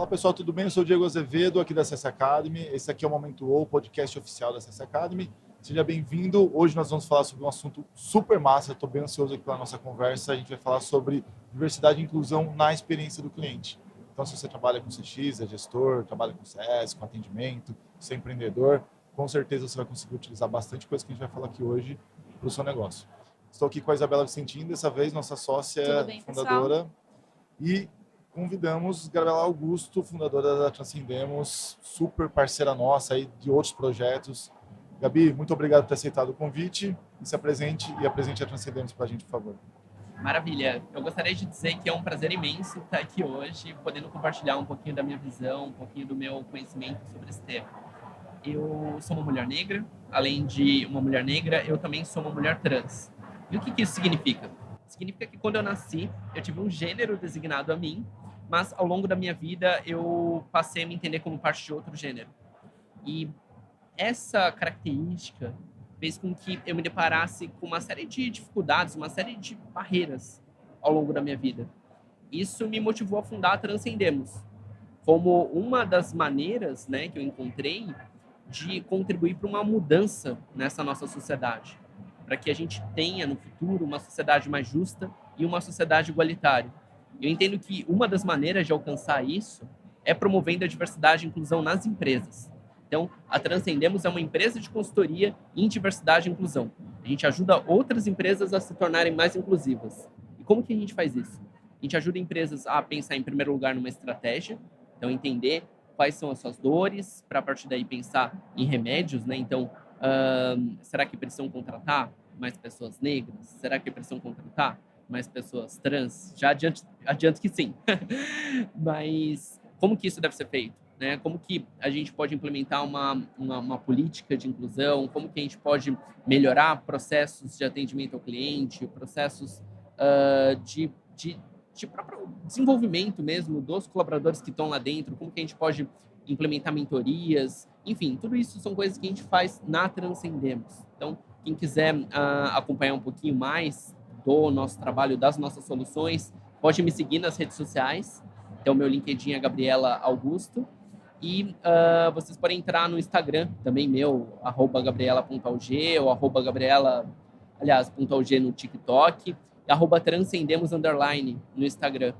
Pessoal, tudo bem? Eu sou o Diego Azevedo, aqui da CS Academy. Esse aqui é o Momento O, podcast oficial da CS Academy. Seja bem-vindo. Hoje nós vamos falar sobre um assunto super massa. Estou bem ansioso aqui pela nossa conversa. A gente vai falar sobre diversidade e inclusão na experiência do cliente. Então, se você trabalha com CX, é gestor, trabalha com CS, com atendimento, você é empreendedor, com certeza você vai conseguir utilizar bastante coisa que a gente vai falar aqui hoje para o seu negócio. Estou aqui com a Isabela Vicentini, dessa vez, nossa sócia fundadora. Pessoal? E convidamos Gabriela Augusto, fundadora da Transcendemos, super parceira nossa aí de outros projetos. Gabi, muito obrigado por ter aceitado o convite e se apresente e apresente a Transcendemos para a gente, por favor. Maravilha. Eu gostaria de dizer que é um prazer imenso estar aqui hoje, podendo compartilhar um pouquinho da minha visão, um pouquinho do meu conhecimento sobre esse tema. Eu sou uma mulher negra, além de uma mulher negra, eu também sou uma mulher trans. E o que isso significa? Significa que quando eu nasci, eu tive um gênero designado a mim, mas ao longo da minha vida eu passei a me entender como parte de outro gênero. E essa característica fez com que eu me deparasse com uma série de dificuldades, uma série de barreiras ao longo da minha vida. Isso me motivou a fundar a Transcendemos, como uma das maneiras, que eu encontrei de contribuir para uma mudança nessa nossa sociedade, para que a gente tenha no futuro uma sociedade mais justa e uma sociedade igualitária. Eu entendo que uma das maneiras de alcançar isso é promovendo a diversidade e inclusão nas empresas. Então, a Transcendemos é uma empresa de consultoria em diversidade e inclusão. A gente ajuda outras empresas a se tornarem mais inclusivas. E como que a gente faz isso? A gente ajuda empresas a pensar, em primeiro lugar, numa estratégia. Então, entender quais são as suas dores, para a partir daí pensar em remédios. Então, será que precisam contratar mais pessoas negras? Será que precisam contratar mais pessoas trans? Já adianto que sim. Mas como que isso deve ser feito? Como que a gente pode implementar uma política de inclusão? Como que a gente pode melhorar processos de atendimento ao cliente, processos de próprio desenvolvimento mesmo dos colaboradores que estão lá dentro? Como que a gente pode implementar mentorias? Enfim, tudo isso são coisas que a gente faz na Transcendemos. Então, quem quiser acompanhar um pouquinho mais do nosso trabalho, das nossas soluções, pode me seguir nas redes sociais. Então, meu LinkedIn é Gabriela Augusto. E vocês podem entrar no Instagram, também meu, @gabriela.alg ou @gabriela, .alg no TikTok, e @transcendemos_ no Instagram.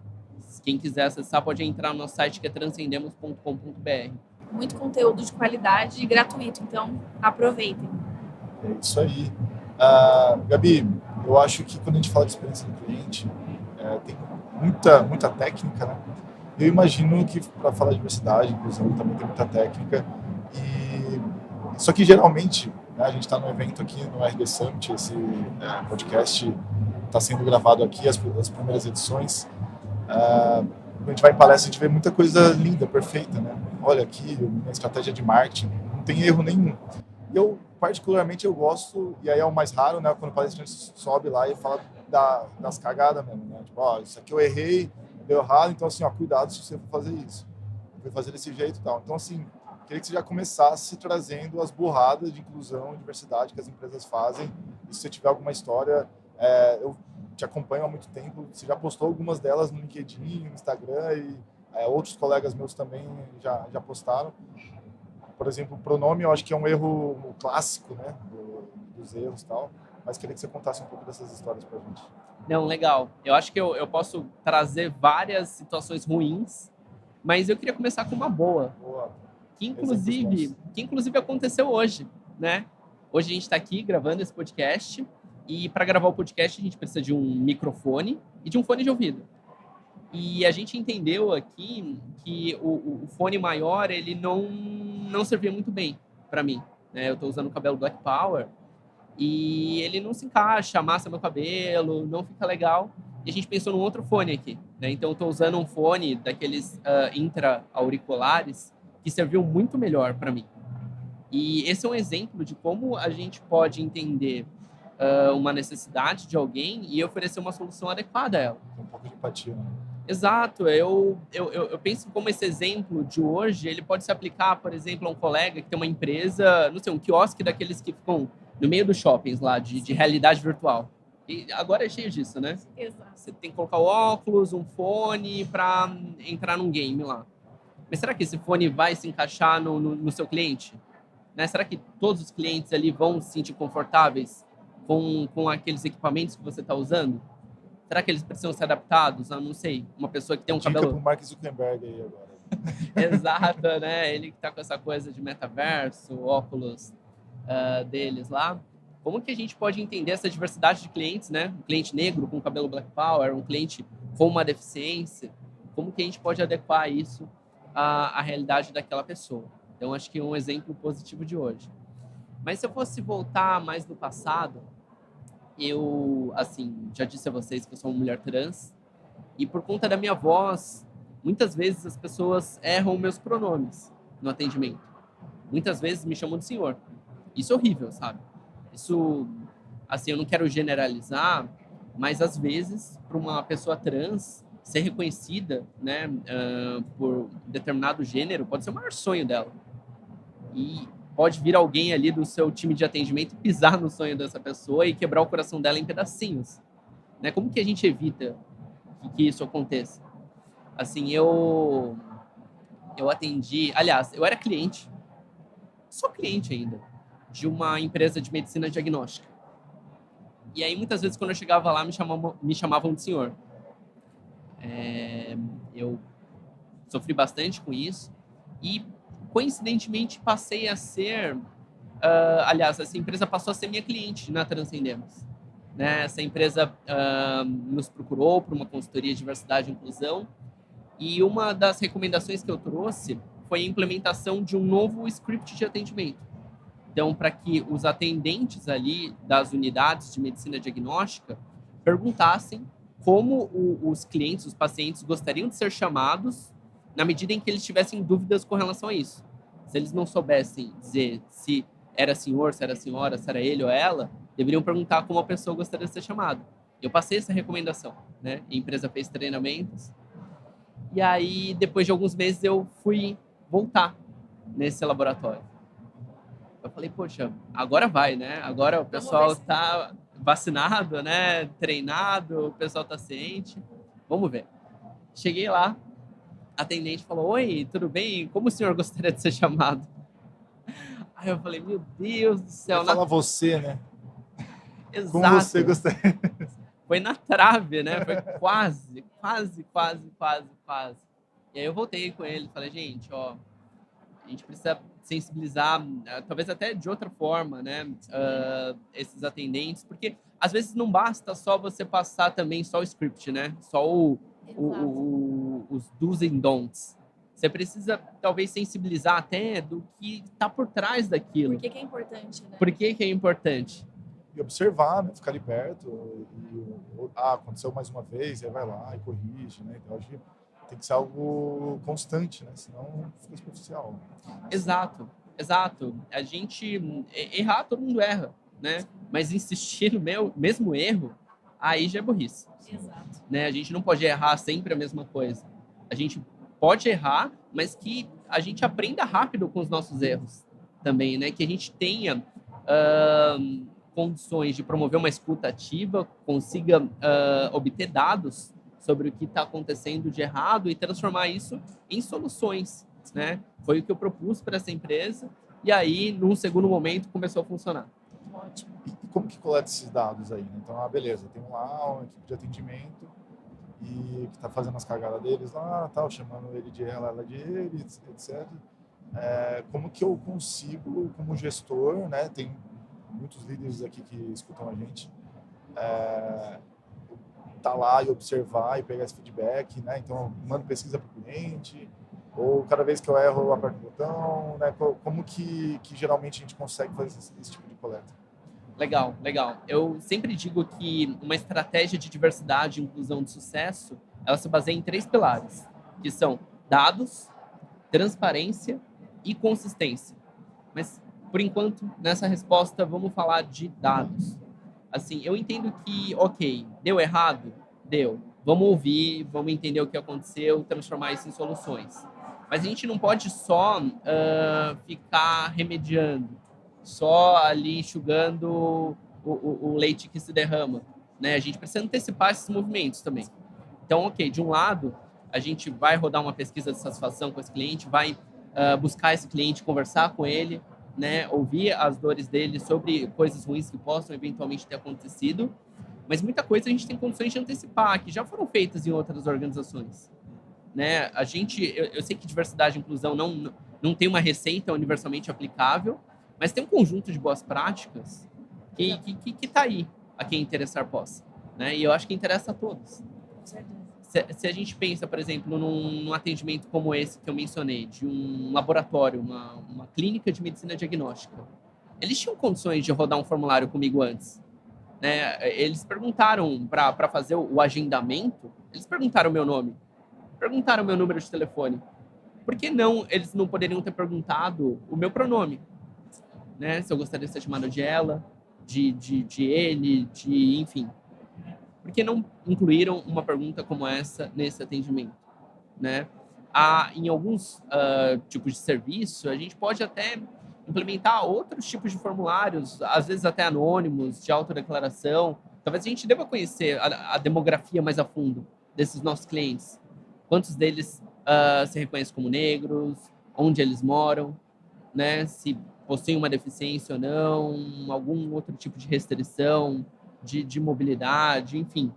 Quem quiser acessar pode entrar no nosso site, que é transcendemos.com.br. Muito conteúdo de qualidade e gratuito, então aproveitem. É isso aí. Gabi, eu acho que quando a gente fala de experiência do cliente, tem muita técnica, né? Eu imagino que para falar de diversidade, inclusão, também tem muita técnica. Só que geralmente, a gente está no evento aqui no RD Summit, esse podcast está sendo gravado aqui, as primeiras edições. Quando a gente vai em palestra, a gente vê muita coisa linda, perfeita, né? Olha aqui, minha estratégia de marketing, não tem erro nenhum. E eu, particularmente, eu gosto, e aí é o mais raro, né? Quando o palestrante sobe lá e fala das cagadas mesmo, né? Tipo, isso aqui eu errei, deu errado, então assim, cuidado se você for fazer isso. Eu vou fazer desse jeito e tal. Então, assim, queria que você já começasse trazendo as burradas de inclusão e diversidade que as empresas fazem. E se você tiver alguma história, eu te acompanho há muito tempo, você já postou algumas delas no LinkedIn, no Instagram, e outros colegas meus também já postaram. Por exemplo, o pronome, eu acho que é um erro clássico, né, dos erros e tal, mas queria que você contasse um pouco dessas histórias pra gente. Não, legal. Eu acho que eu posso trazer várias situações ruins, mas eu queria começar com uma boa. Que inclusive aconteceu hoje, né? Hoje a gente está aqui gravando esse podcast, e para gravar o podcast a gente precisa de um microfone e de um fone de ouvido. E a gente entendeu aqui que o fone maior, ele não servia muito bem para mim, né? Eu estou usando o cabelo Black Power e ele não se encaixa, amassa meu cabelo, não fica legal. E a gente pensou num outro fone aqui, né? Então eu estou usando um fone daqueles intra-auriculares que serviu muito melhor para mim. E esse é um exemplo de como a gente pode entender uma necessidade de alguém e oferecer uma solução adequada a ela. Um pouco de empatia, né? Exato. Eu penso como esse exemplo de hoje, ele pode se aplicar, por exemplo, a um colega que tem uma empresa, não sei, um quiosque daqueles que ficam no meio dos shoppings lá, de realidade virtual. E agora é cheio disso, né? Exato. Você tem que colocar o óculos, um fone para entrar num game lá. Mas será que esse fone vai se encaixar no seu cliente? Né? Será que todos os clientes ali vão se sentir confortáveis com aqueles equipamentos que você está usando? Será que eles precisam ser adaptados? Eu não sei. Uma pessoa que tem um Dica cabelo... pro Mark Zuckerberg aí agora. Exato, né? Ele que tá com essa coisa de metaverso, óculos deles lá. Como que a gente pode entender essa diversidade de clientes, né? Um cliente negro com cabelo Black Power, um cliente com uma deficiência. Como que a gente pode adequar isso à realidade daquela pessoa? Então, acho que é um exemplo positivo de hoje. Mas se eu fosse voltar mais no passado, eu, assim, já disse a vocês que eu sou uma mulher trans, e por conta da minha voz, muitas vezes as pessoas erram meus pronomes no atendimento. Muitas vezes me chamam de senhor. Isso é horrível, sabe? Isso, assim, eu não quero generalizar, mas às vezes, para uma pessoa trans ser reconhecida, né, por determinado gênero, pode ser o maior sonho dela. E pode vir alguém ali do seu time de atendimento pisar no sonho dessa pessoa e quebrar o coração dela em pedacinhos. Né? Como que a gente evita que isso aconteça? Assim, eu atendi... Aliás, eu era cliente, sou cliente ainda, de uma empresa de medicina diagnóstica. E aí, muitas vezes, quando eu chegava lá, me chamavam de senhor. Eu sofri bastante com isso e, coincidentemente, passei a ser... aliás, essa empresa passou a ser minha cliente na Transcendemos. Né? Essa empresa nos procurou para uma consultoria de diversidade e inclusão e uma das recomendações que eu trouxe foi a implementação de um novo script de atendimento. Então, para que os atendentes ali das unidades de medicina diagnóstica perguntassem como os clientes, os pacientes gostariam de ser chamados na medida em que eles tivessem dúvidas com relação a isso. Se eles não soubessem dizer se era senhor, se era senhora, se era ele ou ela, deveriam perguntar como a pessoa gostaria de ser chamada. Eu passei essa recomendação, né? A empresa fez treinamentos. E aí, depois de alguns meses, eu fui voltar nesse laboratório. Eu falei, poxa, agora vai, né? Agora o pessoal está vacinado, né? Treinado, o pessoal está ciente. Vamos ver. Cheguei lá, a atendente falou, oi, tudo bem? Como o senhor gostaria de ser chamado? Aí eu falei, meu Deus do céu. Fala você, né? Exato. Como você gostaria. Foi na trave, né? Foi quase. E aí eu voltei com ele, falei, gente, ó, a gente precisa sensibilizar, talvez até de outra forma, né? Esses atendentes, porque às vezes não basta só você passar também só o script, né? Só os do's and don'ts. Você precisa, talvez, sensibilizar até do que está por trás daquilo. Por que é importante, né? Por que é importante? E observar, né? Ficar ali perto. Aconteceu mais uma vez, aí vai lá e corrige, né? Então, acho que tem que ser algo constante, né? Senão fica superficial. Exato. A gente... Errar, todo mundo erra, né? Mas insistir no mesmo erro, aí já é burrice. Exato. Né? A gente não pode errar sempre a mesma coisa. A gente pode errar, mas que a gente aprenda rápido com os nossos erros também, né? Que a gente tenha condições de promover uma escuta ativa, consiga obter dados sobre o que está acontecendo de errado e transformar isso em soluções, né? Foi o que eu propus para essa empresa e aí, num segundo momento, começou a funcionar. Ótimo. E como que coleta esses dados aí, né? Então, beleza, tem lá uma equipe de atendimento e que está fazendo as cagadas deles lá, tal, chamando ele de ela de ele, etc. Como que eu consigo, como gestor, né? Tem muitos líderes aqui que escutam a gente, tá lá e observar e pegar esse feedback, né? Então, mando pesquisa para o cliente, ou cada vez que eu erro, eu aperto o botão, né? Como que geralmente a gente consegue fazer esse tipo de coleta? Legal. Eu sempre digo que uma estratégia de diversidade e inclusão de sucesso, ela se baseia em 3 pilares, que são dados, transparência e consistência. Mas, por enquanto, nessa resposta, vamos falar de dados. Assim, eu entendo que, ok, deu errado? Deu. Vamos ouvir, vamos entender o que aconteceu, transformar isso em soluções. Mas a gente não pode só ficar remediando, só ali enxugando o leite que se derrama. Né? A gente precisa antecipar esses movimentos também. Então, ok, de um lado, a gente vai rodar uma pesquisa de satisfação com esse cliente, vai buscar esse cliente, conversar com ele, né, ouvir as dores dele sobre coisas ruins que possam eventualmente ter acontecido, mas muita coisa a gente tem condições de antecipar, que já foram feitas em outras organizações. Né? Eu sei que diversidade e inclusão não tem uma receita universalmente aplicável, mas tem um conjunto de boas práticas que está aí, a quem interessar possa. Né? E eu acho que interessa a todos. Se a gente pensa, por exemplo, num atendimento como esse que eu mencionei, de um laboratório, uma clínica de medicina diagnóstica, eles tinham condições de rodar um formulário comigo antes. Né? Eles perguntaram, para fazer o agendamento, eles perguntaram o meu nome, perguntaram o meu número de telefone. Por que não eles não poderiam ter perguntado o meu pronome? Né? Se eu gostaria de ser chamado de ela, de ele, enfim. Por que não incluíram uma pergunta como essa nesse atendimento? Né? Em alguns tipos de serviço, a gente pode até implementar outros tipos de formulários, às vezes até anônimos, de autodeclaração. Talvez a gente deva conhecer a demografia mais a fundo desses nossos clientes. Quantos deles se reconhecem como negros, onde eles moram, né? Se possuem uma deficiência ou não, algum outro tipo de restrição de mobilidade, enfim.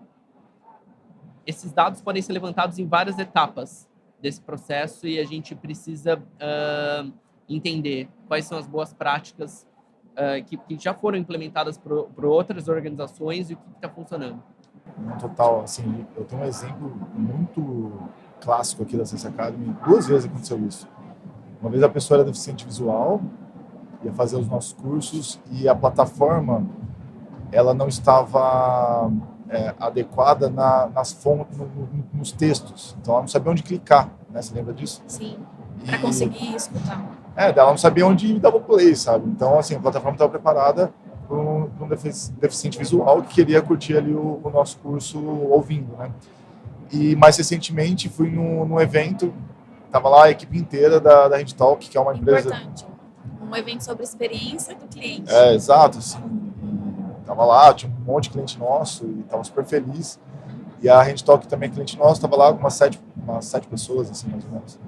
Esses dados podem ser levantados em várias etapas desse processo e a gente precisa entender quais são as boas práticas que já foram implementadas por outras organizações e o que está funcionando. No total, assim, eu tenho um exemplo muito clássico aqui da Sense Academy. 2 vezes aconteceu isso. Uma vez a pessoa era deficiente visual, ia fazer os nossos cursos e a plataforma ela não estava adequada nas fontes, nos textos. Então ela não sabia onde clicar, né? Você lembra disso? Sim, para conseguir escutar. Ela não sabia onde dar o play, sabe? Então, assim, a plataforma estava preparada para um deficiente visual que queria curtir ali o nosso curso ouvindo, né? E mais recentemente fui num evento, estava lá a equipe inteira da Hand Talk, que é uma empresa... Importante. Um evento sobre experiência do cliente. Exato, assim. Tava lá, tinha um monte de cliente nosso e tava super feliz. E a Hand Talk também é cliente nosso, tava lá com umas 7 pessoas, assim, mais ou menos.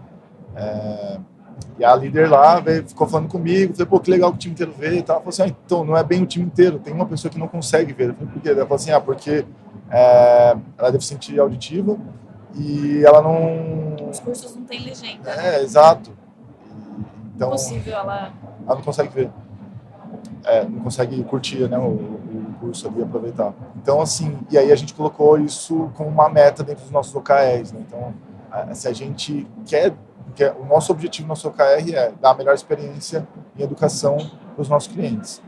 E a líder lá ficou falando comigo, falei, pô, que legal que o time inteiro vê e tal. Ela falou assim, então, não é bem o time inteiro, tem uma pessoa que não consegue ver. Eu falei, por quê? Ela falou assim, porque ela é deficiente auditiva e ela não... Os cursos não têm legenda. Exato. Então, impossível ela não consegue ver. Não consegue curtir, né, o curso ali, aproveitar. Então, assim, e aí a gente colocou isso como uma meta dentro dos nossos OKRs, né? Então, se a gente quer o nosso objetivo no nosso OKR é dar a melhor experiência em educação para os nossos clientes.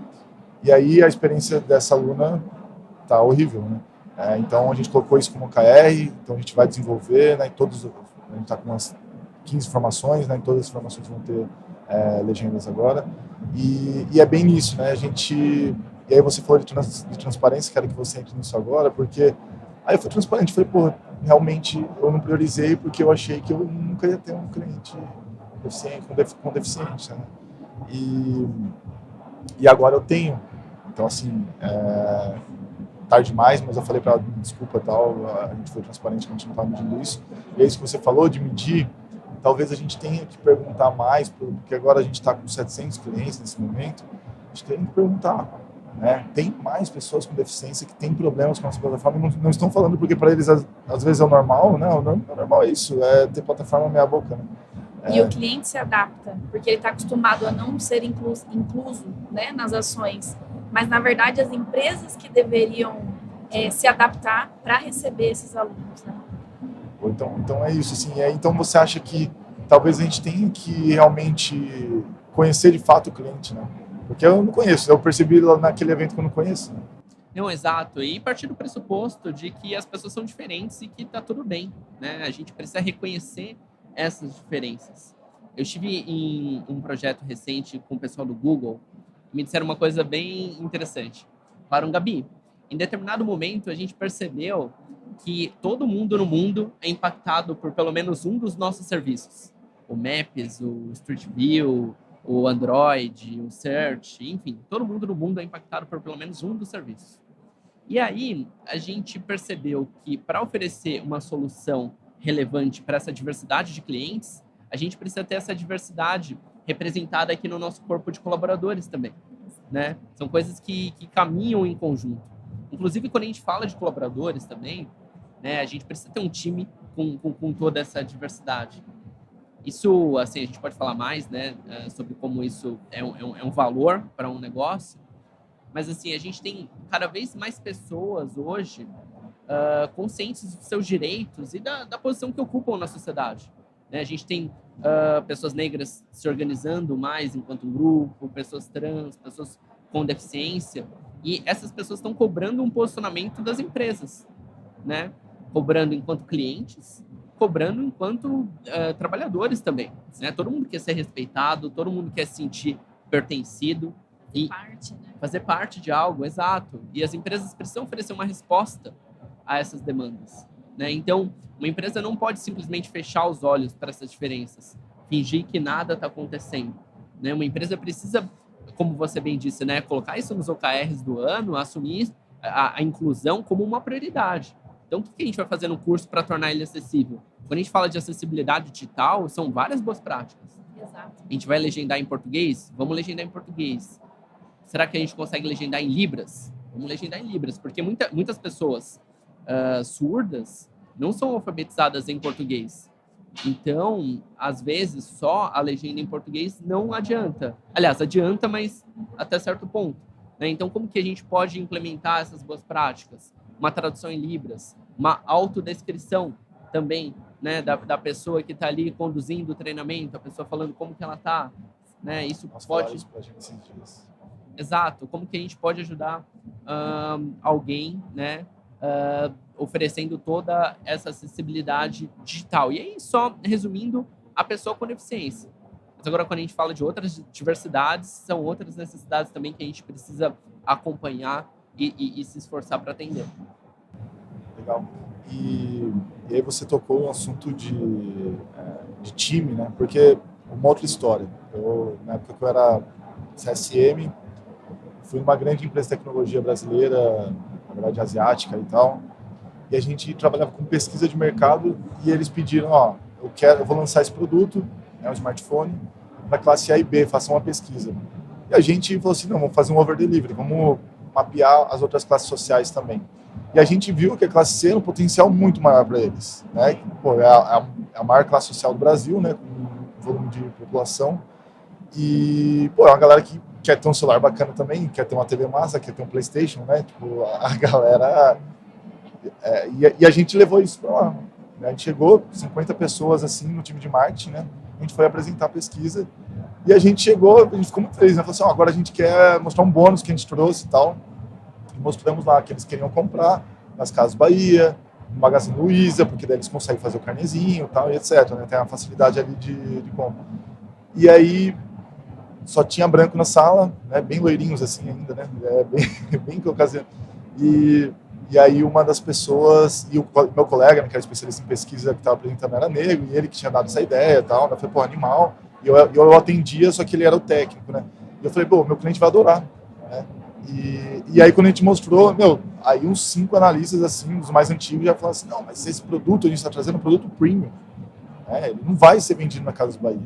E aí a experiência dessa aluna tá horrível, né? Então a gente colocou isso como OKR, então a gente vai desenvolver, né? A gente está com umas 15 formações, né? Em todas as formações vão ter legendas agora. E é bem nisso, né? E aí você falou de transparência, quero que você entre nisso agora, porque aí eu fui transparente, falei, pô, realmente eu não priorizei porque eu achei que eu nunca ia ter um cliente deficiente, com deficiência, né? E agora eu tenho. Então, assim, tarde demais, mas eu falei para ela, desculpa, tal, a gente foi transparente, a gente não estava medindo isso. E é isso que você falou, de medir, talvez a gente tenha que perguntar mais, porque agora a gente está com 700 clientes nesse momento, a gente tem que perguntar. Né? Tem mais pessoas com deficiência que têm problemas com a nossa plataforma, não estão falando porque para eles às vezes é o normal, né? O normal é isso, ter plataforma meia boca, né? E o cliente se adapta, porque ele está acostumado a não ser incluso, né, nas ações, mas na verdade as empresas que deveriam se adaptar para receber esses alunos, né? Então é isso, assim, então você acha que talvez a gente tenha que realmente conhecer de fato o cliente, né? Porque eu não conheço, eu percebi lá naquele evento que eu não conheço. Né? Não, exato. E partir do pressuposto de que as pessoas são diferentes e que tá tudo bem, né? A gente precisa reconhecer essas diferenças. Eu estive em um projeto recente com o pessoal do Google e me disseram uma coisa bem interessante. Falaram, Gabi, em determinado momento a gente percebeu que todo mundo no mundo é impactado por pelo menos um dos nossos serviços. O Maps, o Street View, o Android, o Search, enfim, todo mundo no mundo é impactado por pelo menos um dos serviços. E aí, a gente percebeu que para oferecer uma solução relevante para essa diversidade de clientes, a gente precisa ter essa diversidade representada aqui no nosso corpo de colaboradores também, né? São coisas que caminham em conjunto. Inclusive, quando a gente fala de colaboradores também, né, a gente precisa ter um time com toda essa diversidade. Isso, assim, a gente pode falar mais, né, sobre como isso é um valor para um negócio, mas, assim, a gente tem cada vez mais pessoas hoje conscientes dos seus direitos e da posição que ocupam na sociedade. Né? A gente tem pessoas negras se organizando mais enquanto um grupo, pessoas trans, pessoas com deficiência, e essas pessoas estão cobrando um posicionamento das empresas, né? Cobrando enquanto clientes, cobrando enquanto trabalhadores também. Né? Todo mundo quer ser respeitado, todo mundo quer se sentir pertencido. E fazer parte de algo, exato. E as empresas precisam oferecer uma resposta a essas demandas. Né? Então, uma empresa não pode simplesmente fechar os olhos para essas diferenças, fingir que nada está acontecendo. Né? Uma empresa precisa, como você bem disse, né, colocar isso nos OKRs do ano, assumir a inclusão como uma prioridade. Então, o que a gente vai fazer no curso para tornar ele acessível? Quando a gente fala de acessibilidade digital, são várias boas práticas. Exato. A gente vai legendar em português? Vamos legendar em português. Será que a gente consegue legendar em Libras? Vamos legendar em Libras, porque muitas pessoas surdas não são alfabetizadas em português. Então, às vezes, só a legenda em português não adianta. Aliás, adianta, mas até certo ponto. Né? Então, como que a gente pode implementar essas boas práticas? Uma tradução em Libras, uma autodescrição também, né, da pessoa que está ali conduzindo o treinamento, a pessoa falando como que ela está. Né? Isso pode... Isso pra gente esses dias. Exato. Como que a gente pode ajudar alguém, né, oferecendo toda essa acessibilidade digital. E aí, só resumindo, a pessoa com deficiência. Mas agora, quando a gente fala de outras diversidades, são outras necessidades também que a gente precisa acompanhar e se esforçar para atender. Legal. E aí você tocou no assunto de time, né? Porque uma outra história. Na época que eu era CSM, fui numa grande empresa de tecnologia brasileira, na verdade asiática e tal, e a gente trabalhava com pesquisa de mercado e eles pediram, eu vou lançar esse produto, né, um smartphone, para classe A e B, façam uma pesquisa. E a gente falou assim, não, vamos fazer um over-delivery, vamos mapear as outras classes sociais também. E a gente viu que a classe C era um potencial muito maior para eles, né? Pô, é a maior classe social do Brasil, né, com volume de população, e pô, é uma galera que quer ter um celular bacana também, quer ter uma TV massa, quer ter um PlayStation, né? Tipo, a galera... E a gente levou isso para lá. A gente chegou, 50 pessoas assim no time de marketing, né? A gente foi apresentar a pesquisa e a gente ficou muito feliz, né? Falou assim, agora a gente quer mostrar um bônus que a gente trouxe e tal. E mostramos lá que eles queriam comprar nas Casas Bahia, no Magazine Luiza, porque daí eles conseguem fazer o carnezinho e tal, e etc. Né? Tem uma facilidade ali de compra. E aí só tinha branco na sala, né? Bem loirinhos assim ainda, né? Bem que ocasião. E aí uma das pessoas, e o meu colega, né, que era especialista em pesquisa que estava apresentando era negro, e ele que tinha dado essa ideia e tal, né? Eu falei, pô, animal. E eu atendia, só que ele era o técnico, né? E eu falei, pô, meu cliente vai adorar, né? E aí quando a gente mostrou, aí uns 5 analistas, assim, dos mais antigos, já falaram assim, não, mas esse produto, a gente está trazendo um produto premium, né? Ele não vai ser vendido na Casas Bahia.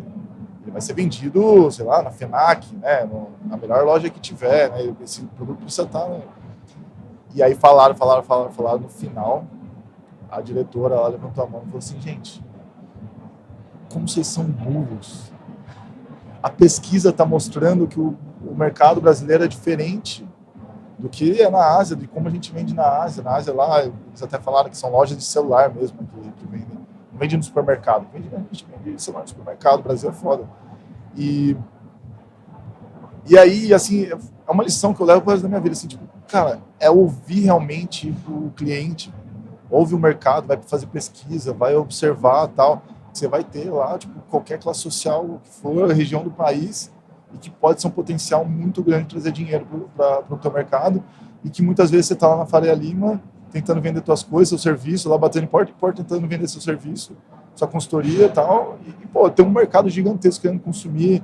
Ele vai ser vendido, sei lá, na FENAC, né? Na melhor loja que tiver, né? Esse produto precisa estar, né? E aí falaram, no final, a diretora ela levantou a mão e falou assim, gente, como vocês são burros. A pesquisa está mostrando que o mercado brasileiro é diferente do que é na Ásia, de como a gente vende na Ásia. Na Ásia lá, eles até falaram que são lojas de celular mesmo que vendem. Não vende no supermercado, a gente vende celular no supermercado, o Brasil é foda. E aí, assim, é uma lição que eu levo para o resto da minha vida, assim, tipo, cara, é ouvir realmente o cliente, ouve o mercado, vai fazer pesquisa, vai observar tal. Você vai ter lá, tipo, qualquer classe social que for, região do país, e que pode ser um potencial muito grande de trazer dinheiro para o teu mercado, e que muitas vezes você está lá na Faria Lima, tentando vender tuas coisas, seu serviço, lá batendo em porta, tentando vender seu serviço, sua consultoria e tal, e pô, tem um mercado gigantesco querendo consumir,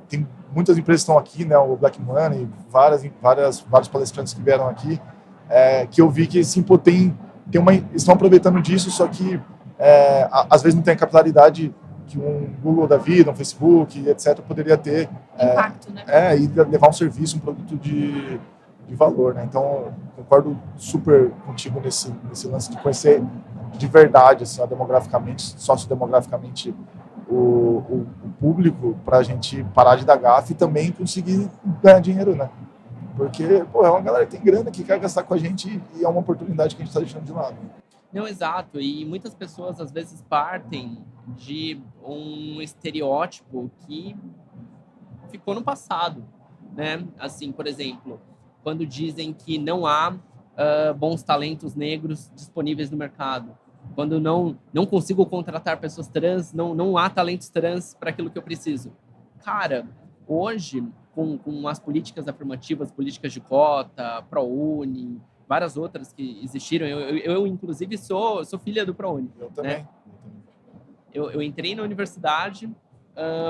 tem muitas empresas que estão aqui, né, o Black Money, vários palestrantes que vieram aqui, que eu vi que assim, pô, eles estão aproveitando disso, só que às vezes não tem a capilaridade que um Google da vida, um Facebook, etc., poderia ter. Impacto, né? E levar um serviço, um produto de valor, né? Então, concordo super contigo nesse lance de conhecer de verdade, assim, demograficamente, sociodemograficamente, o público, para a gente parar de dar gafe e também conseguir ganhar dinheiro, né? Porque, é uma galera que tem grana, que quer gastar com a gente e é uma oportunidade que a gente está deixando de lado. Não, exato. E muitas pessoas, às vezes, partem de um estereótipo que ficou no passado, né? Assim, por exemplo, quando dizem que não há bons talentos negros disponíveis no mercado, quando não consigo contratar pessoas trans, não há talentos trans para aquilo que eu preciso. Cara, hoje, com as políticas afirmativas, políticas de cota, ProUni, várias outras que existiram, eu inclusive, sou filha do ProUni. Eu também. Né? Eu entrei na universidade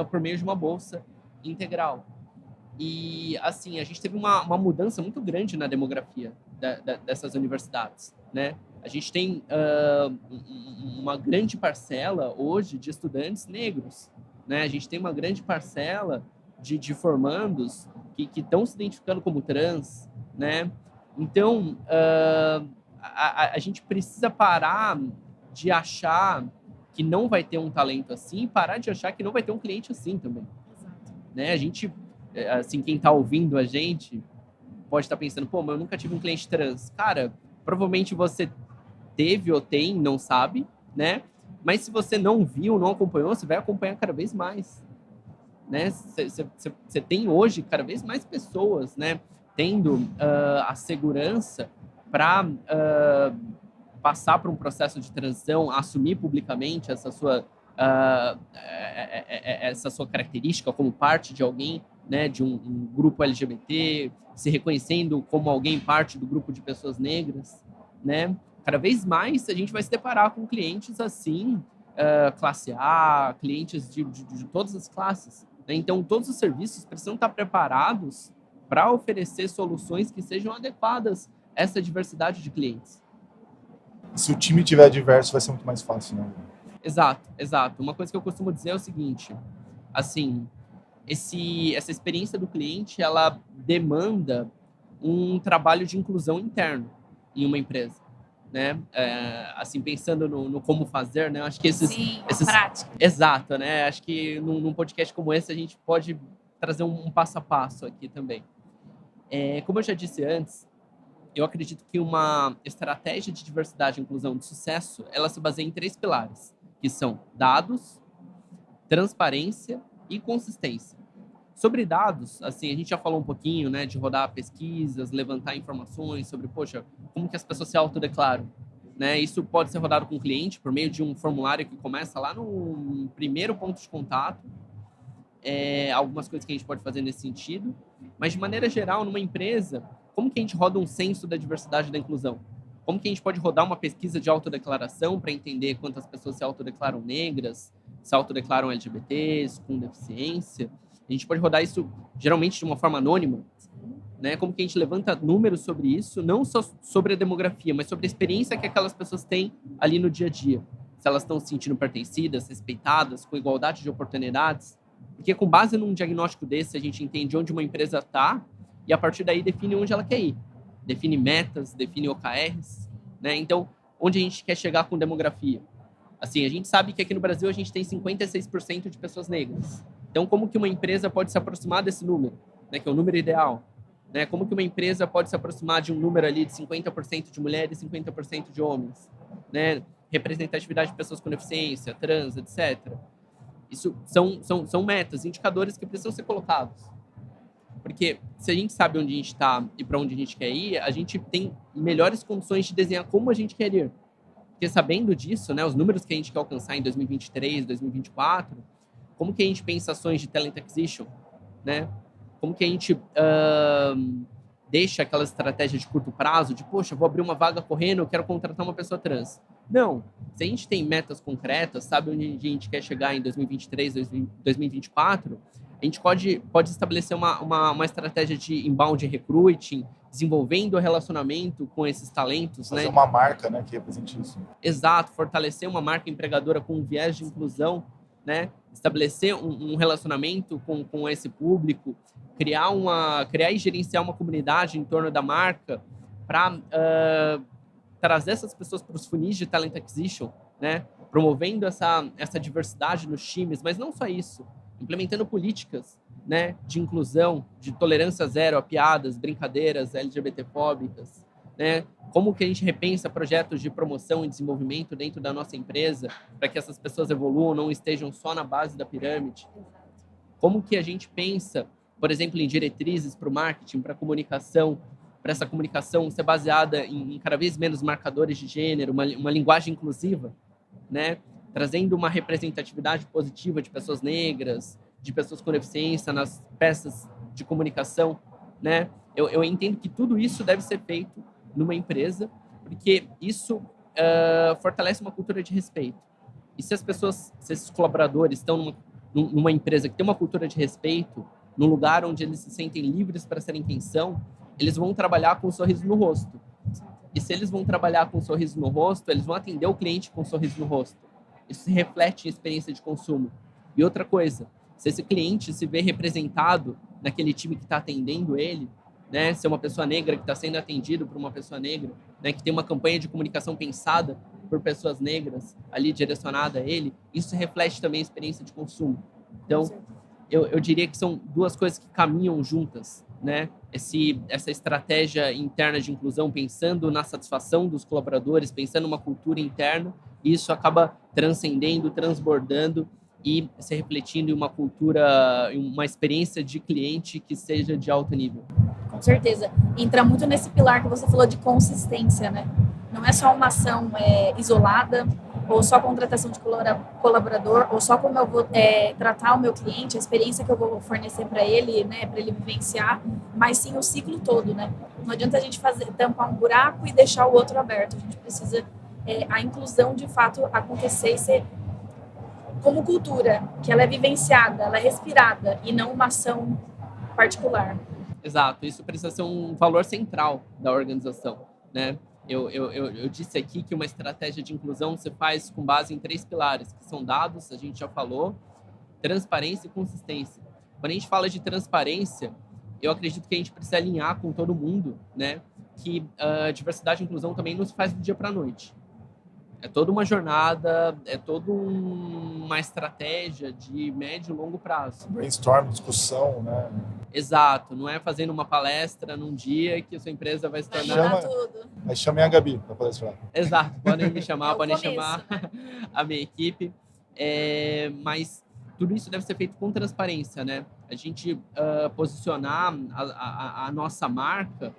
por meio de uma bolsa integral. E, assim, a gente teve uma mudança muito grande na demografia dessas universidades, né? A gente tem uma grande parcela, hoje, de estudantes negros, né? A gente tem uma grande parcela de formandos que estão se identificando como trans, né? Então, a gente precisa parar de achar que não vai ter um talento assim e parar de achar que não vai ter um cliente assim também. Exato. Né? A gente, assim, quem está ouvindo a gente pode estar pensando, mas eu nunca tive um cliente trans. Cara, provavelmente você teve ou tem, não sabe, né? Mas se você não viu, não acompanhou, você vai acompanhar cada vez mais. Né? Você tem hoje cada vez mais pessoas, né, tendo a segurança para passar por um processo de transição, assumir publicamente essa sua característica como parte de alguém, né, de um grupo LGBT, se reconhecendo como alguém parte do grupo de pessoas negras, né? Cada vez mais a gente vai se deparar com clientes assim, classe A, clientes de todas as classes. Né? Então, todos os serviços precisam estar preparados para oferecer soluções que sejam adequadas a essa diversidade de clientes. Se o time tiver diverso, vai ser muito mais fácil, né? Exato. Uma coisa que eu costumo dizer é o seguinte, assim, essa experiência do cliente, ela demanda um trabalho de inclusão interno em uma empresa, né? Assim, pensando no como fazer, né? Acho que esses prática. Exato, né? Acho que num podcast como esse a gente pode trazer um passo a passo aqui também. Como eu já disse antes, eu acredito que uma estratégia de diversidade e inclusão de sucesso, ela se baseia em 3 pilares, que são dados, transparência e consistência. Sobre dados, assim, a gente já falou um pouquinho, né, de rodar pesquisas, levantar informações sobre, como que as pessoas se autodeclaram, né? Isso pode ser rodado com o cliente por meio de um formulário que começa lá no primeiro ponto de contato, algumas coisas que a gente pode fazer nesse sentido, mas de maneira geral, numa empresa, como que a gente roda um censo da diversidade e da inclusão? Como que a gente pode rodar uma pesquisa de autodeclaração para entender quantas pessoas se autodeclaram negras, se autodeclaram LGBTs, com deficiência? A gente pode rodar isso, geralmente, de uma forma anônima, né? Como que a gente levanta números sobre isso, não só sobre a demografia, mas sobre a experiência que aquelas pessoas têm ali no dia a dia. Se elas estão se sentindo pertencidas, respeitadas, com igualdade de oportunidades. Porque com base num diagnóstico desse, a gente entende onde uma empresa está e, a partir daí, define onde ela quer ir. Define metas, define OKRs, né? Então, onde a gente quer chegar com demografia? Assim, a gente sabe que aqui no Brasil a gente tem 56% de pessoas negras. Então, como que uma empresa pode se aproximar desse número, né, que é o número ideal? Né? Como que uma empresa pode se aproximar de um número ali de 50% de mulheres e 50% de homens? Né? Representatividade de pessoas com deficiência, trans, etc. Isso são metas, indicadores que precisam ser colocados. Porque se a gente sabe onde a gente está e para onde a gente quer ir, a gente tem melhores condições de desenhar como a gente quer ir. Porque sabendo disso, né, os números que a gente quer alcançar em 2023, 2024, como que a gente pensa ações de talent acquisition, né? Como que a gente deixa aquela estratégia de curto prazo, de, vou abrir uma vaga correndo, eu quero contratar uma pessoa trans. Não. Se a gente tem metas concretas, sabe onde a gente quer chegar em 2023, 2024, A gente pode estabelecer uma estratégia de inbound recruiting, desenvolvendo o relacionamento com esses talentos, Fazer né? uma marca, né, que represente isso. Exato, fortalecer uma marca empregadora com um viés de inclusão, né? Estabelecer um relacionamento com esse público, criar e gerenciar uma comunidade em torno da marca para trazer essas pessoas para os funis de talent acquisition, né? Promovendo essa diversidade nos times, mas não só isso, implementando políticas, né, de inclusão, de tolerância zero a piadas, brincadeiras LGBTfóbicas, né? Como que a gente repensa projetos de promoção e desenvolvimento dentro da nossa empresa para que essas pessoas evoluam, não estejam só na base da pirâmide? Como que a gente pensa, por exemplo, em diretrizes para o marketing, para a comunicação, para essa comunicação ser baseada em cada vez menos marcadores de gênero, uma linguagem inclusiva, né? Trazendo uma representatividade positiva de pessoas negras, de pessoas com deficiência nas peças de comunicação, né? Eu entendo que tudo isso deve ser feito numa empresa, porque isso fortalece uma cultura de respeito. E se esses colaboradores estão numa empresa que tem uma cultura de respeito, num lugar onde eles se sentem livres para serem quem são, eles vão trabalhar com um sorriso no rosto. E se eles vão trabalhar com um sorriso no rosto, eles vão atender o cliente com um sorriso no rosto. Isso se reflete em experiência de consumo. E outra coisa, se esse cliente se vê representado naquele time que está atendendo ele, né, ser uma pessoa negra que está sendo atendido por uma pessoa negra, né, que tem uma campanha de comunicação pensada por pessoas negras ali direcionada a ele, isso reflete também a experiência de consumo. Então, eu diria que são duas coisas que caminham juntas, né? Essa estratégia interna de inclusão, pensando na satisfação dos colaboradores, pensando numa cultura interna, e isso acaba transcendendo, transbordando e se refletindo em uma cultura, em uma experiência de cliente que seja de alto nível. Com certeza. Entra muito nesse pilar que você falou de consistência, né? Não é só uma ação isolada, ou só contratação de colaborador, ou só como eu vou tratar o meu cliente, a experiência que eu vou fornecer para ele, né, para ele vivenciar, mas sim o ciclo todo, né? Não adianta a gente tampar um buraco e deixar o outro aberto. A gente precisa a inclusão de fato acontecer e ser como cultura, que ela é vivenciada, ela é respirada e não uma ação particular. Exato, isso precisa ser um valor central da organização, né? Eu disse aqui que uma estratégia de inclusão se faz com base em 3 pilares, que são dados, a gente já falou, transparência e consistência. Quando a gente fala de transparência, eu acredito que a gente precisa alinhar com todo mundo, né? Que diversidade e inclusão também não se faz do dia para a noite. É toda uma jornada, é toda uma estratégia de médio e longo prazo. Brainstorm, discussão, né? Exato, não é fazendo uma palestra num dia que a sua empresa vai se tornar... Aí chamem a Gabi para palestrar. Exato, podem me chamar, podem começo, chamar a minha equipe. Mas tudo isso deve ser feito com transparência, né? A gente posicionar a nossa marca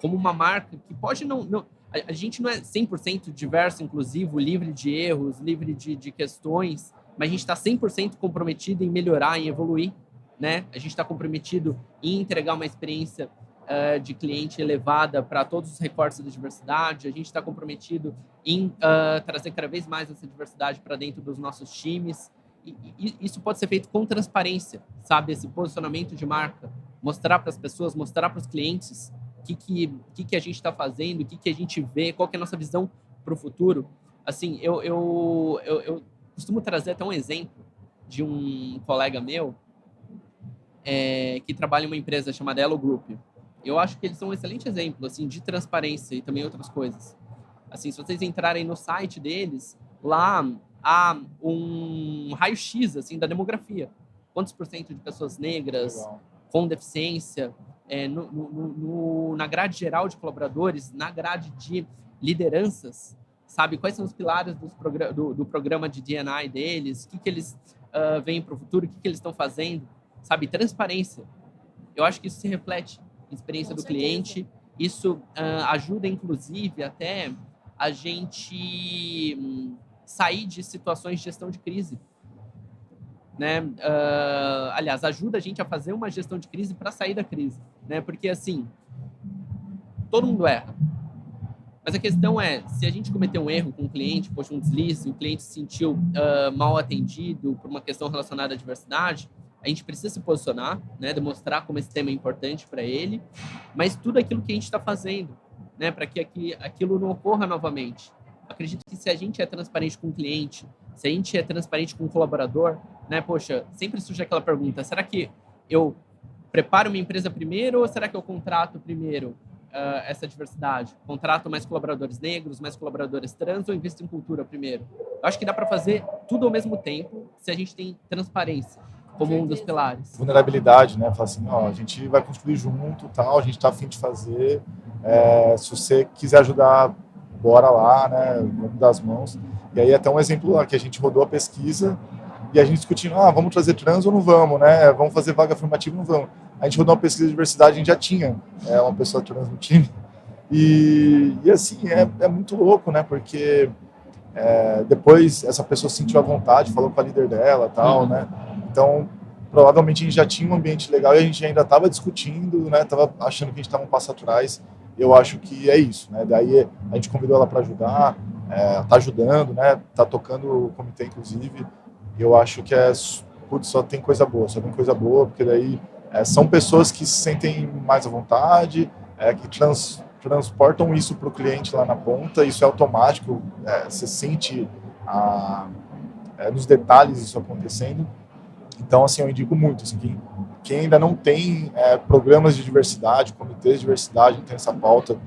como uma marca que pode não a gente não é 100% diverso, inclusivo, livre de erros, livre de questões, mas a gente está 100% comprometido em melhorar, em evoluir, né? A gente está comprometido em entregar uma experiência de cliente elevada para todos os recortes da diversidade. A gente está comprometido em trazer cada vez mais essa diversidade para dentro dos nossos times. E isso pode ser feito com transparência, sabe? Esse posicionamento de marca, mostrar para as pessoas, mostrar para os clientes o que a gente está fazendo, o que a gente vê, qual que é a nossa visão para o futuro. Assim, eu costumo trazer até um exemplo de um colega meu que trabalha em uma empresa chamada Elo Group. Eu acho que eles são um excelente exemplo assim, de transparência e também outras coisas. Assim, se vocês entrarem no site deles, lá há um raio-x assim, da demografia. Quantos por cento de pessoas negras, com deficiência, na grade geral de colaboradores, na grade de lideranças, sabe? Quais são os pilares do programa de D&I deles, o que eles veem para o futuro, o que eles estão fazendo, sabe? Transparência. Eu acho que isso se reflete na experiência do cliente. Isso ajuda, inclusive, até a gente sair de situações de gestão de crise. Né? Aliás, ajuda a gente a fazer uma gestão de crise para sair da crise, né? Porque assim, todo mundo erra, mas a questão é, se a gente cometer um erro com o cliente, poxa, um deslize, o cliente se sentiu mal atendido por uma questão relacionada à diversidade, a gente precisa se posicionar, né, demonstrar como esse tema é importante para ele, mas tudo aquilo que a gente está fazendo, né, para que aquilo não ocorra novamente. Acredito que se a gente é transparente com o cliente, se a gente é transparente com o colaborador, né, poxa, sempre surge aquela pergunta, será que eu preparo minha empresa primeiro ou será que eu contrato primeiro essa diversidade? Contrato mais colaboradores negros, mais colaboradores trans ou invisto em cultura primeiro? Eu acho que dá para fazer tudo ao mesmo tempo se a gente tem transparência como um dos pilares. Vulnerabilidade, né? Falar assim, ó, a gente vai construir junto, tal, a gente tá a fim de fazer. Se você quiser ajudar, bora lá, né? Vamos dar as mãos. E aí até um exemplo lá, que a gente rodou a pesquisa e a gente discutindo, vamos trazer trans ou não vamos, né? Vamos fazer vaga afirmativa ou não vamos? A gente rodou uma pesquisa de diversidade, a gente já tinha uma pessoa trans no time. E assim, é muito louco, né? Porque depois essa pessoa se sentiu à vontade, falou com a líder dela e tal, né? Então, provavelmente a gente já tinha um ambiente legal e a gente ainda estava discutindo, né? Tava achando que a gente estava um passo atrás. Eu acho que é isso, né? Daí a gente convidou ela para ajudar, tá ajudando, né? Tá tocando o comitê, inclusive. E eu acho que só tem coisa boa, porque daí são pessoas que se sentem mais à vontade, que transportam isso para o cliente lá na ponta, isso é automático, você sente nos detalhes isso acontecendo. Então, assim, eu indico muito, assim, quem ainda não tem programas de diversidade, comitês de diversidade, não tem essa pauta,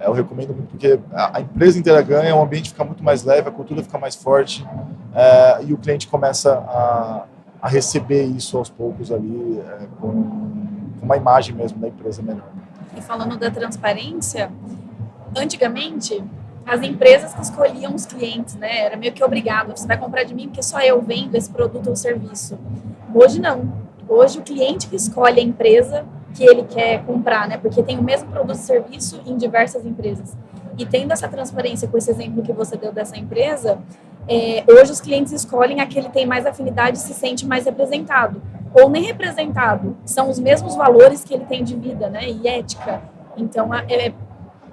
eu recomendo muito, porque a empresa inteira ganha, o ambiente fica muito mais leve, a cultura fica mais forte, e o cliente começa a receber isso aos poucos ali, com uma imagem mesmo da empresa melhor. E falando da transparência, antigamente as empresas que escolhiam os clientes, né, era meio que obrigado, você vai comprar de mim porque só eu vendo esse produto ou serviço. Hoje não. Hoje o cliente que escolhe a empresa que ele quer comprar, né, porque tem o mesmo produto e serviço em diversas empresas. E tendo essa transparência com esse exemplo que você deu dessa empresa, hoje os clientes escolhem a que ele tem mais afinidade e se sente mais representado. Ou nem representado. São os mesmos valores que ele tem de vida, né, e ética. Então,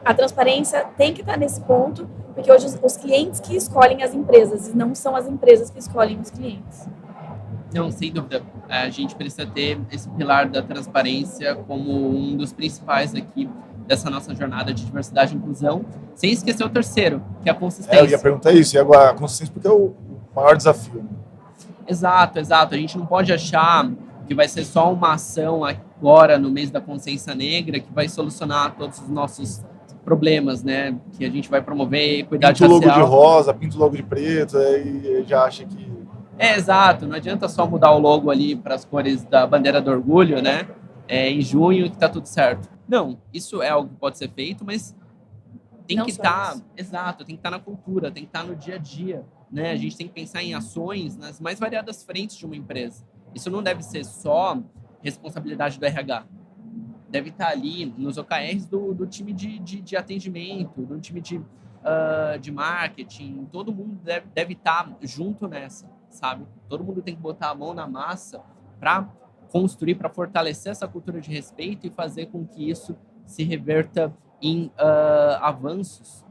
a transparência tem que estar nesse ponto, porque hoje os clientes que escolhem as empresas, e não são as empresas que escolhem os clientes. Não, sem dúvida. A gente precisa ter esse pilar da transparência como um dos principais aqui dessa nossa jornada de diversidade e inclusão, sem esquecer o terceiro, que é a consistência. Eu ia perguntar isso, e agora a consistência, porque é o maior desafio. Né? Exato. A gente não pode achar que vai ser só uma ação agora, no mês da consciência negra, que vai solucionar todos os nossos problemas, né? Que a gente vai promover equidade racial. Pinta o logo de rosa, pinta o logo de preto, e já acha que... Exato. Não adianta só mudar o logo ali para as cores da bandeira do orgulho, né? Em junho que tá tudo certo. Não, isso é algo que pode ser feito, mas tem que estar... Exato, tem que estar na cultura, tem que estar no dia a dia, né? A gente tem que pensar em ações nas mais variadas frentes de uma empresa. Isso não deve ser só responsabilidade do RH. Deve estar ali nos OKRs do time de atendimento, do time de marketing. Todo mundo deve estar junto nessa, sabe? Todo mundo tem que botar a mão na massa para construir, para fortalecer essa cultura de respeito e fazer com que isso se reverta em avanços,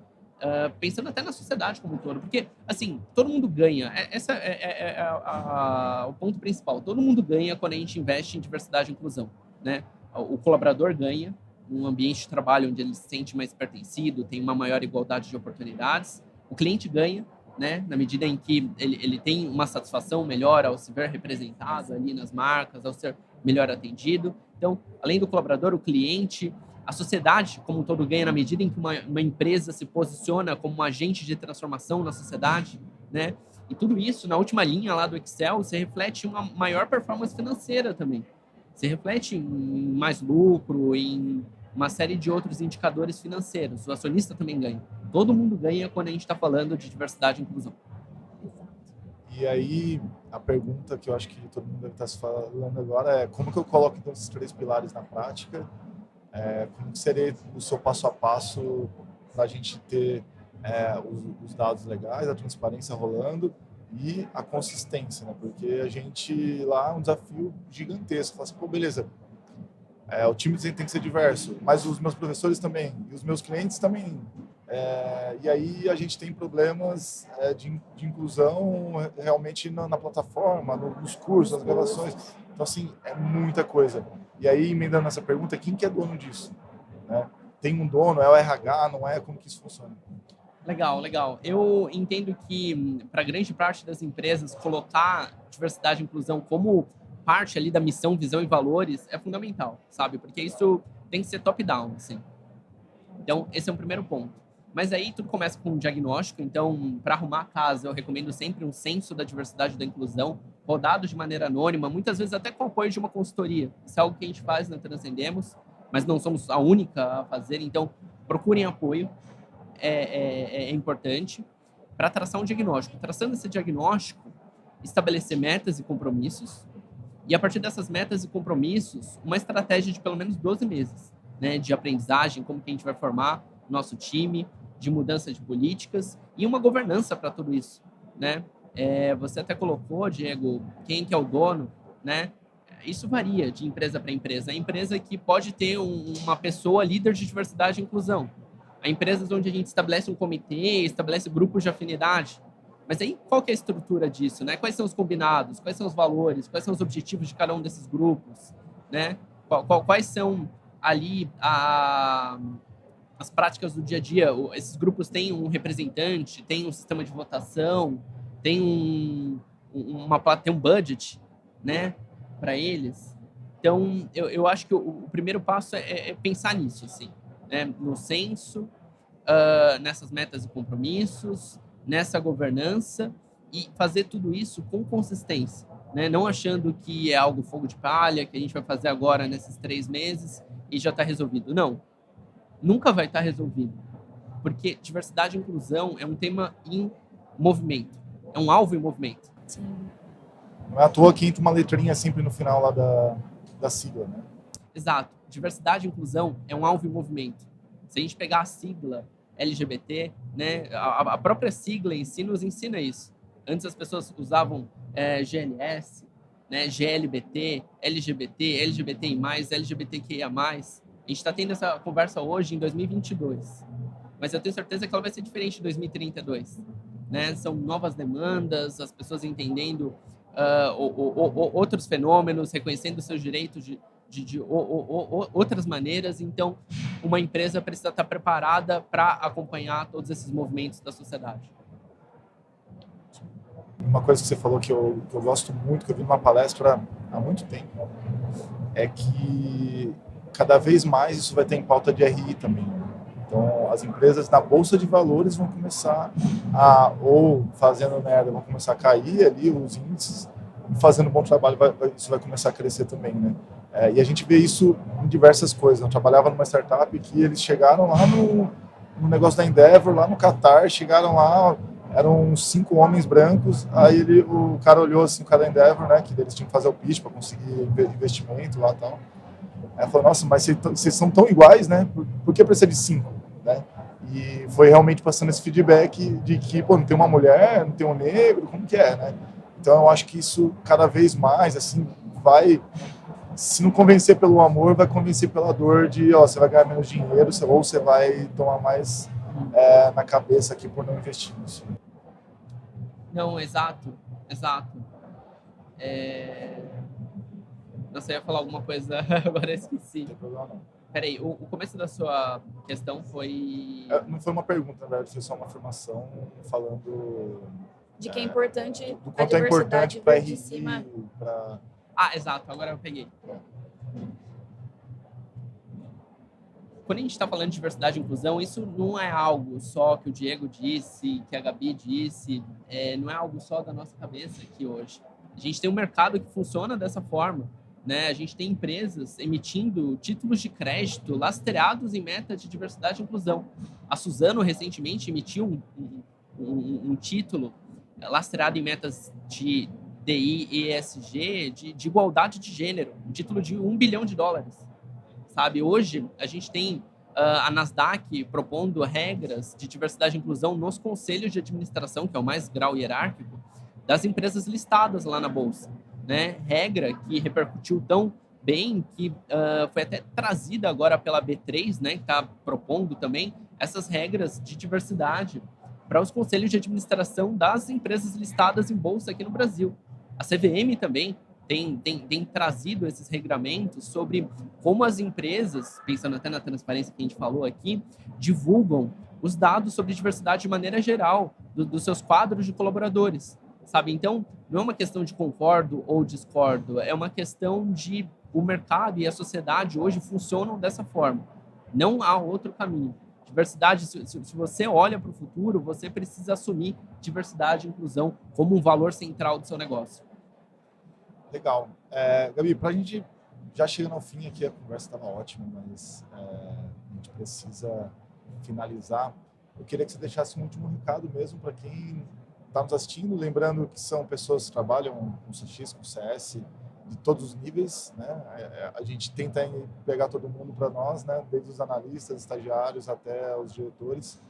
pensando até na sociedade como um todo. Porque, assim, todo mundo ganha. Esse o ponto principal. Todo mundo ganha quando a gente investe em diversidade e inclusão, né? O colaborador ganha num ambiente de trabalho onde ele se sente mais pertencido, tem uma maior igualdade de oportunidades. O cliente ganha, né, na medida em que ele tem uma satisfação melhor ao se ver representado ali nas marcas, ao ser melhor atendido. Então, além do colaborador, o cliente, a sociedade como um todo ganha na medida em que uma empresa se posiciona como um agente de transformação na sociedade, né? E tudo isso, na última linha lá do Excel, se reflete em uma maior performance financeira também. Se reflete em mais lucro, em uma série de outros indicadores financeiros. O acionista também ganha. Todo mundo ganha quando a gente está falando de diversidade e inclusão. E aí, a pergunta que eu acho que todo mundo deve estar se falando agora é como que eu coloco então esses 3 pilares na prática? Como que seria o seu passo a passo para a gente ter os dados legais, a transparência rolando e a consistência, né? Porque a gente lá é um desafio gigantesco. Fala assim, pô, beleza, o time tem que ser diverso, mas os meus professores também, e os meus clientes também. E aí a gente tem problemas de inclusão realmente na plataforma, nos cursos, nas gravações. Então, assim, é muita coisa. E aí, emendando nessa pergunta, quem que é dono disso? Né? Tem um dono, é o RH, não é? Como que isso funciona? Legal, legal. Eu entendo que, para grande parte das empresas, colocar diversidade e inclusão como parte ali da missão, visão e valores é fundamental, sabe? Porque isso tem que ser top-down, assim. Então, esse é um primeiro ponto. Mas aí tudo começa com um diagnóstico. Então, para arrumar a casa, eu recomendo sempre um censo da diversidade e da inclusão, rodado de maneira anônima, muitas vezes até com o apoio de uma consultoria. Isso é algo que a gente faz na Transcendemos, mas não somos a única a fazer. Então, procurem apoio. É importante para traçar um diagnóstico. Traçando esse diagnóstico, estabelecer metas e compromissos. E, a partir dessas metas e compromissos, uma estratégia de pelo menos 12 meses, né, de aprendizagem, como que a gente vai formar o nosso time, de mudança de políticas e uma governança para tudo isso, né? Você até colocou, Diego, quem que é o dono, né? Isso varia de empresa para empresa. A empresa que pode ter uma pessoa líder de diversidade e inclusão. Há empresas onde a gente estabelece um comitê, estabelece grupos de afinidade. Mas aí, qual que é a estrutura disso, né? Quais são os combinados? Quais são os valores? Quais são os objetivos de cada um desses grupos, né? Quais são ali as práticas do dia a dia? Esses grupos têm um representante, têm um sistema de votação, tem tem um budget, né, para eles. Então, eu acho que o primeiro passo é pensar nisso, assim, né? No censo, nessas metas e compromissos, nessa governança e fazer tudo isso com consistência, né? Não achando que é algo fogo de palha, que a gente vai fazer agora nesses 3 meses e já está resolvido. Não, nunca vai estar resolvido, porque diversidade e inclusão é um tema em movimento, é um alvo em movimento. Sim. Não é à toa que entra uma letrinha sempre no final lá da sigla, né? Exato. Diversidade e inclusão é um alvo em movimento. Se a gente pegar a sigla LGBT, né, a própria sigla em si nos ensina isso. Antes as pessoas usavam GLS, né, GLBT, LGBT, LGBTI+, LGBTQIA+. A gente está tendo essa conversa hoje em 2022. Mas eu tenho certeza que ela vai ser diferente em 2032. Né? São novas demandas, as pessoas entendendo outros fenômenos, reconhecendo seus direitos de outras maneiras. Então, uma empresa precisa estar preparada para acompanhar todos esses movimentos da sociedade. Uma coisa que você falou que eu gosto muito, que eu vi numa palestra há muito tempo, é que cada vez mais isso vai ter em pauta de RI também. Então, as empresas na Bolsa de Valores vão começar ou fazendo merda, vão começar a cair ali os índices, fazendo um bom trabalho, isso vai começar a crescer também, né? E a gente vê isso em diversas coisas. Eu trabalhava numa startup que eles chegaram lá no negócio da Endeavor, lá no Catar, chegaram lá, eram 5 homens brancos, aí o cara olhou assim, o cara da Endeavor, né, que eles tinham que fazer o pitch para conseguir investimento lá e tal. Aí falou, nossa, mas vocês são tão iguais, né? Por que precisa de 5? Né? E foi realmente passando esse feedback de que, pô, não tem uma mulher, não tem um negro, como que é, né? Então eu acho que isso cada vez mais, assim, vai, se não convencer pelo amor, vai convencer pela dor de, ó, você vai ganhar menos dinheiro, ou você vai tomar mais na cabeça aqui por não investir nisso. Não, exato. Nossa, eu ia falar alguma coisa, agora eu esqueci. Não tem problema não. Peraí, o começo da sua questão foi... Não foi uma pergunta, na verdade, foi só uma afirmação falando... De que é importante do a quanto é diversidade importante para vir de RI, cima. para... exato, agora eu peguei. Quando a gente está falando de diversidade e inclusão, isso não é algo só que o Diego disse, que a Gabi disse, não é algo só da nossa cabeça aqui hoje. A gente tem um mercado que funciona dessa forma, né? A gente tem empresas emitindo títulos de crédito lastreados em meta de diversidade e inclusão. A Suzano recentemente emitiu um título lastreado em metas de DI e ESG de igualdade de gênero, um título de $1 bilhão. Sabe? Hoje, a gente tem a Nasdaq propondo regras de diversidade e inclusão nos conselhos de administração, que é o mais grau hierárquico, das empresas listadas lá na Bolsa. Né? Regra que repercutiu tão bem que foi até trazida agora pela B3, né, que está propondo também essas regras de diversidade para os conselhos de administração das empresas listadas em Bolsa aqui no Brasil. A CVM também, tem trazido esses regramentos sobre como as empresas, pensando até na transparência que a gente falou aqui, divulgam os dados sobre diversidade de maneira geral dos seus quadros de colaboradores, sabe? Então, não é uma questão de concordo ou discordo, é uma questão de o mercado e a sociedade hoje funcionam dessa forma. Não há outro caminho. Diversidade, se você olha para o futuro, você precisa assumir diversidade e inclusão como um valor central do seu negócio. Legal. Gabi, para a gente já chegando ao fim aqui, a conversa estava ótima, mas a gente precisa finalizar. Eu queria que você deixasse um último recado mesmo para quem está nos assistindo, lembrando que são pessoas que trabalham com CX, com CS, de todos os níveis, né? A gente tenta pegar todo mundo para nós, né? Desde os analistas, estagiários até os diretores.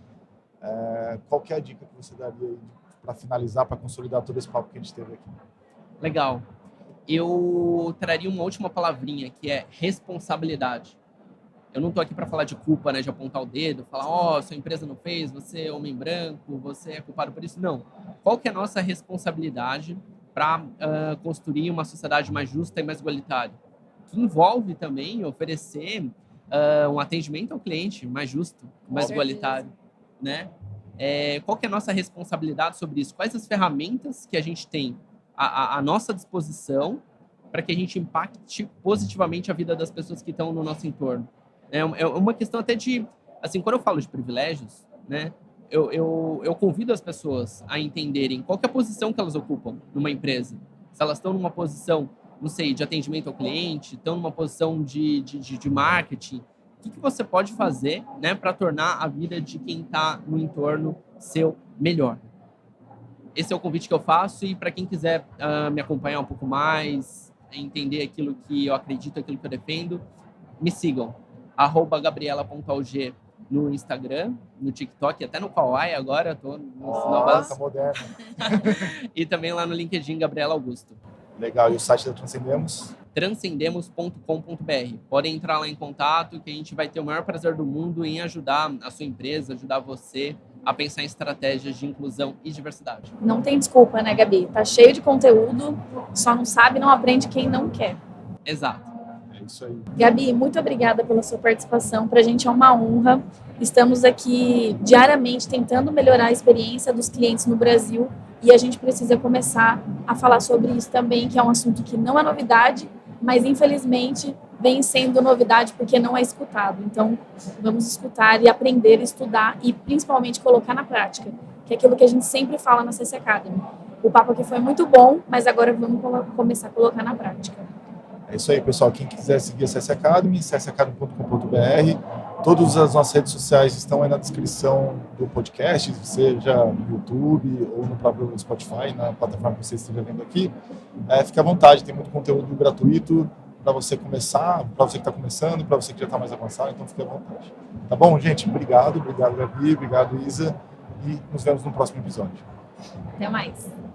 Qual que é a dica que você daria para finalizar, para consolidar todo esse papo que a gente teve aqui? Legal. Eu traria uma última palavrinha, que é responsabilidade. Eu não estou aqui para falar de culpa, né, de apontar o dedo, falar, sua empresa não fez, você é homem branco, você é culpado por isso. Não. Qual que é a nossa responsabilidade para construir uma sociedade mais justa e mais igualitária? Que envolve também oferecer um atendimento ao cliente mais justo, mais igualitário, né? Qual que é a nossa responsabilidade sobre isso? Quais as ferramentas que a gente tem à nossa disposição para que a gente impacte positivamente a vida das pessoas que estão no nosso entorno? É uma questão até de, assim, quando eu falo de privilégios, né, eu convido as pessoas a entenderem qual que é a posição que elas ocupam numa empresa. Se elas estão numa posição, não sei, de atendimento ao cliente, estão numa posição de marketing, o que você pode fazer, né, para tornar a vida de quem está no entorno seu melhor? Esse é o convite que eu faço, e para quem quiser me acompanhar um pouco mais, entender aquilo que eu acredito, aquilo que eu defendo, me sigam. @gabriela.alg no Instagram, no TikTok, até no Kawaii agora, estou nas novas... Tá moderno. E também lá no LinkedIn, Gabriela Augusto. Legal. E o site da Transcendemos? Transcendemos.com.br. Podem entrar lá em contato, que a gente vai ter o maior prazer do mundo em ajudar a sua empresa, ajudar você a pensar em estratégias de inclusão e diversidade. Não tem desculpa, né, Gabi? Tá cheio de conteúdo, só não sabe, não aprende quem não quer. Exato. É isso aí. Gabi, muito obrigada pela sua participação. Para a gente é uma honra. Estamos aqui diariamente tentando melhorar a experiência dos clientes no Brasil, e a gente precisa começar a falar sobre isso também, que é um assunto que não é novidade, mas infelizmente vem sendo novidade porque não é escutado. Então, vamos escutar e aprender, estudar e principalmente colocar na prática, que é aquilo que a gente sempre fala na CC Academy. O papo aqui foi muito bom, mas agora vamos começar a colocar na prática. É isso aí, pessoal. Quem quiser seguir a CS Academy, csacademy.com.br. Todas as nossas redes sociais estão aí na descrição do podcast, seja no YouTube ou no próprio Spotify, na plataforma que você esteja vendo aqui. Fique à vontade, tem muito conteúdo gratuito para você começar, para você que está começando, para você que já está mais avançado, então fique à vontade. Tá bom, gente? Obrigado Gabi, obrigado Isa, e nos vemos no próximo episódio. Até mais.